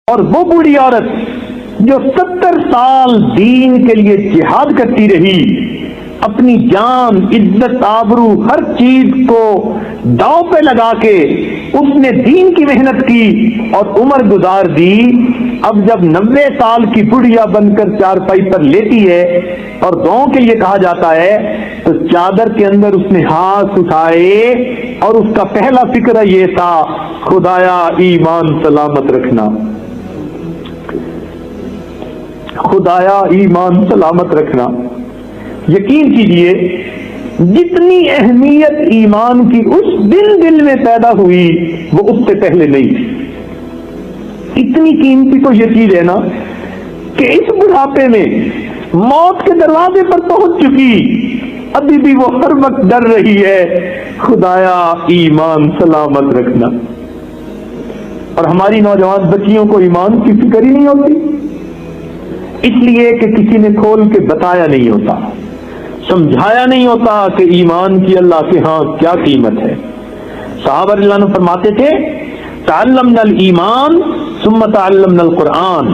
اور وہ بوڑھی عورت جو 70 سال دین کے لیے جہاد کرتی رہی، اپنی جان، عزت، آبرو، ہر چیز کو داؤ پہ لگا کے اس نے دین کی محنت کی اور عمر گزار دی، اب جب 90 سال کی بڑھیا بن کر چارپائی پر لیٹی ہے اور دعاؤں کے لیے کہا جاتا ہے تو چادر کے اندر اس نے ہاتھ اٹھائے اور اس کا پہلا فکر یہ تھا، خدایا ایمان سلامت رکھنا، خدایا ایمان سلامت رکھنا۔ یقین کیجئے جتنی اہمیت ایمان کی اس دل میں پیدا ہوئی وہ اس سے پہلے نہیں تھی۔ اتنی قیمتی تو یہ چیز ہے نا کہ اس بڑھاپے میں موت کے دروازے پر پہنچ چکی، ابھی بھی وہ ہر وقت ڈر رہی ہے، خدایا ایمان سلامت رکھنا۔ اور ہماری نوجوان بچیوں کو ایمان کی فکر ہی نہیں ہوتی، اس لیے کہ کسی نے کھول کے بتایا نہیں ہوتا، سمجھایا نہیں ہوتا کہ ایمان کی اللہ کے ہاں کیا قیمت ہے۔ صحابہ رضی اللہ عنہ فرماتے تھے، تعلمنا الایمان ثم تعلمنا القرآن،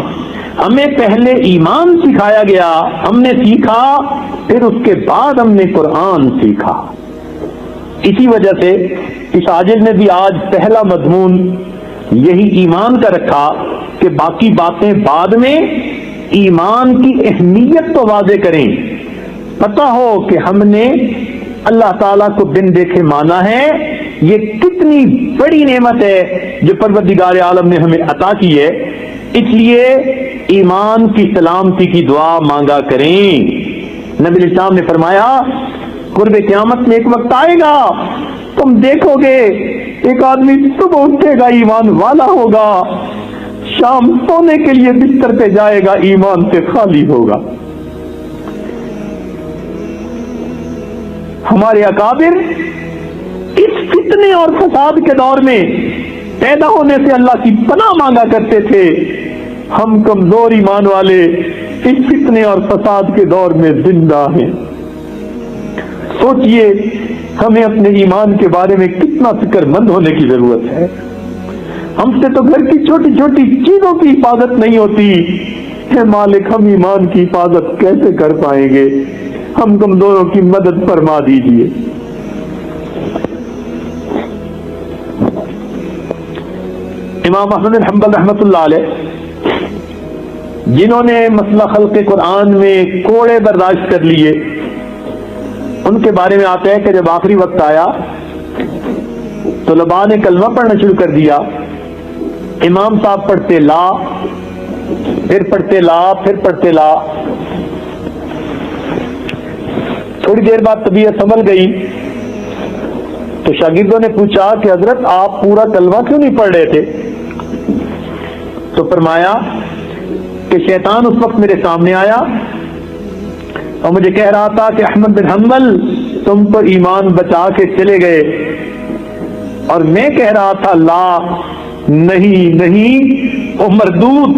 ہمیں پہلے ایمان سکھایا گیا، ہم نے سیکھا، پھر اس کے بعد ہم نے قرآن سیکھا۔ اسی وجہ سے اس عاجل نے بھی آج پہلا مضمون یہی ایمان کا رکھا کہ باقی باتیں بعد میں، ایمان کی اہمیت تو واضح کریں، پتہ ہو کہ ہم نے اللہ تعالیٰ کو بن دیکھے مانا ہے، یہ کتنی بڑی نعمت ہے جو پروردگار عالم نے ہمیں عطا کی ہے، اس لیے ایمان کی سلامتی کی دعا مانگا کریں۔ نبی اسلام نے فرمایا، قرب قیامت میں ایک وقت آئے گا تم دیکھو گے ایک آدمی صبح اٹھے گا ایمان والا ہوگا، شام سونے کے لیے بستر پہ جائے گا ایمان سے خالی ہوگا۔ ہمارے اکابر اس فتنے اور فساد کے دور میں پیدا ہونے سے اللہ کی پناہ مانگا کرتے تھے، ہم کمزور ایمان والے اس فتنے اور فساد کے دور میں زندہ ہیں۔ سوچئے ہمیں اپنے ایمان کے بارے میں کتنا فکر مند ہونے کی ضرورت ہے۔ ہم سے تو گھر کی چھوٹی چھوٹی چیزوں کی حفاظت نہیں ہوتی، اے مالک ہم ایمان کی حفاظت کیسے کر پائیں گے؟ ہم کمزوروں کی مدد فرما دیجیے۔ امام احمد بن حنبل رحمۃ اللہ علیہ، جنہوں نے مسئلہ خلق قرآن میں کوڑے برداشت کر لیے، ان کے بارے میں آتا ہے کہ جب آخری وقت آیا طلباء نے کلمہ پڑھنا شروع کر دیا، امام صاحب پڑھتے لا، پھر پڑھتے لا، پھر پڑھتے لا، تھوڑی دیر بعد طبیعت سنبھل گئی تو شاگردوں نے پوچھا کہ حضرت آپ پورا کلمہ کیوں نہیں پڑھ رہے تھے؟ تو فرمایا کہ شیطان اس وقت میرے سامنے آیا اور مجھے کہہ رہا تھا کہ احمد بن حنبل تم پر ایمان بچا کے چلے گئے، اور میں کہہ رہا تھا لا، نہیں نہیں او مردود،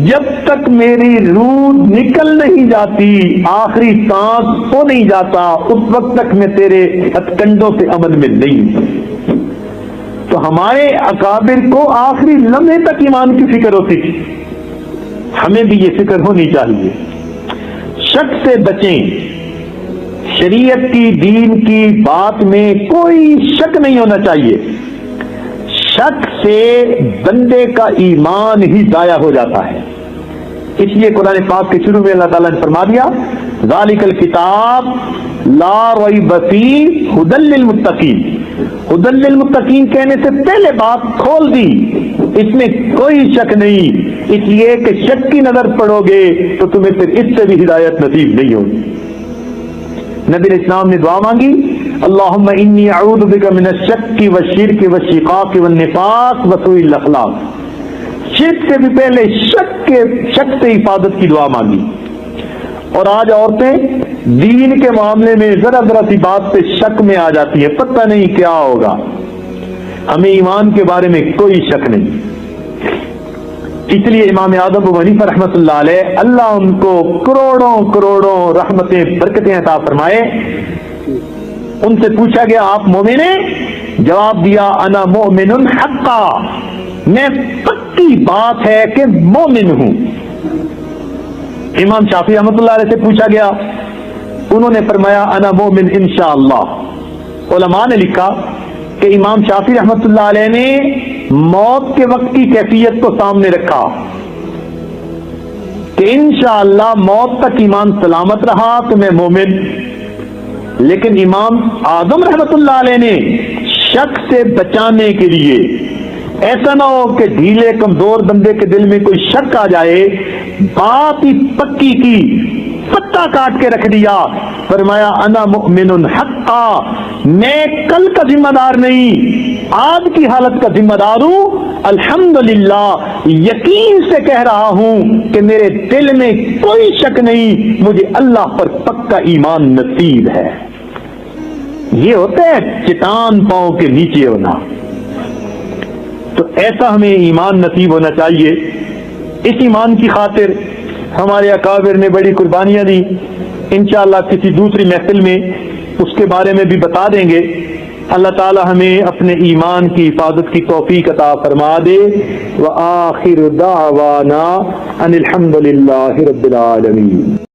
جب تک میری روح نکل نہیں جاتی، آخری سانس ہو نہیں جاتا، اس وقت تک میں تیرے ہتھ کنڈوں سے عمل میں نہیں۔ تو ہمارے اکابر کو آخری لمحے تک ایمان کی فکر ہوتی تھی، ہمیں بھی یہ فکر ہونی چاہیے۔ شک سے بچیں، شریعت کی، دین کی بات میں کوئی شک نہیں ہونا چاہیے، شک سے بندے کا ایمان ہی ضائع ہو جاتا ہے۔ اس لیے قرآن پاک کے شروع میں اللہ تعالیٰ نے فرما دیا، ذالک الکتاب لا ریب فیہ ھدی للمتقین۔ ھدی للمتقین کہنے سے پہلے بات کھول دی، اس میں کوئی شک نہیں، اس لیے کہ شک کی نظر پڑو گے تو تمہیں پھر اس سے بھی ہدایت نصیب نہیں ہوگی۔ نبی اسلام نے دعا مانگی، اللہم انی اعوذ بک من الشک والشرک والشقاق والنفاق وسوء الاخلاق۔ شرک سے بھی پہلے شک سے حفاظت کی دعا مانگی۔ اور آج عورتیں دین کے معاملے میں ذرا ذرا سی بات پہ شک میں آ جاتی ہیں، پتہ نہیں کیا ہوگا۔ ہمیں ایمان کے بارے میں کوئی شک نہیں۔ اس لیے امام اعظم ابو حنیفہ رحمۃ اللہ علیہ، اللہ ان کو کروڑوں کروڑوں رحمتیں برکتیں عطا فرمائے، ان سے پوچھا گیا آپ مومن ہیں؟ جواب دیا انا مؤمن حقا، میں پکی بات ہے کہ مومن ہوں۔ امام شافعی رحمۃ اللہ علیہ سے پوچھا گیا، انہوں نے فرمایا انا مومن انشاءاللہ۔ علماء نے لکھا کہ امام شافعی رحمۃ اللہ علیہ نے موت کے وقت کی کیفیت کو سامنے رکھا کہ انشاءاللہ موت تک ایمان سلامت رہا تو میں مومن۔ لیکن امام اعظم رحمۃ اللہ علیہ نے شک سے بچانے کے لیے، ایسا نہ ہو کہ ڈھیلے کمزور بندے کے دل میں کوئی شک آ جائے، بات ہی پکی کی، پتا کاٹ کے رکھ دیا، فرمایا انا مؤمن حقا، میں کل کا ذمہ دار نہیں، آج کی حالت کا ذمہ دار ہوں، الحمدللہ یقین سے کہہ رہا ہوں کہ میرے دل میں کوئی شک نہیں، مجھے اللہ پر پکا ایمان نصیب ہے۔ یہ ہوتا ہے چٹان پاؤں کے نیچے ہونا۔ تو ایسا ہمیں ایمان نصیب ہونا چاہیے۔ اس ایمان کی خاطر ہمارے اکابر نے بڑی قربانیاں دی، انشاءاللہ کسی دوسری محفل میں اس کے بارے میں بھی بتا دیں گے۔ اللہ تعالی ہمیں اپنے ایمان کی حفاظت کی توفیق عطا فرما دے۔ وآخر دعوانا ان الحمد للہ رب العالمین۔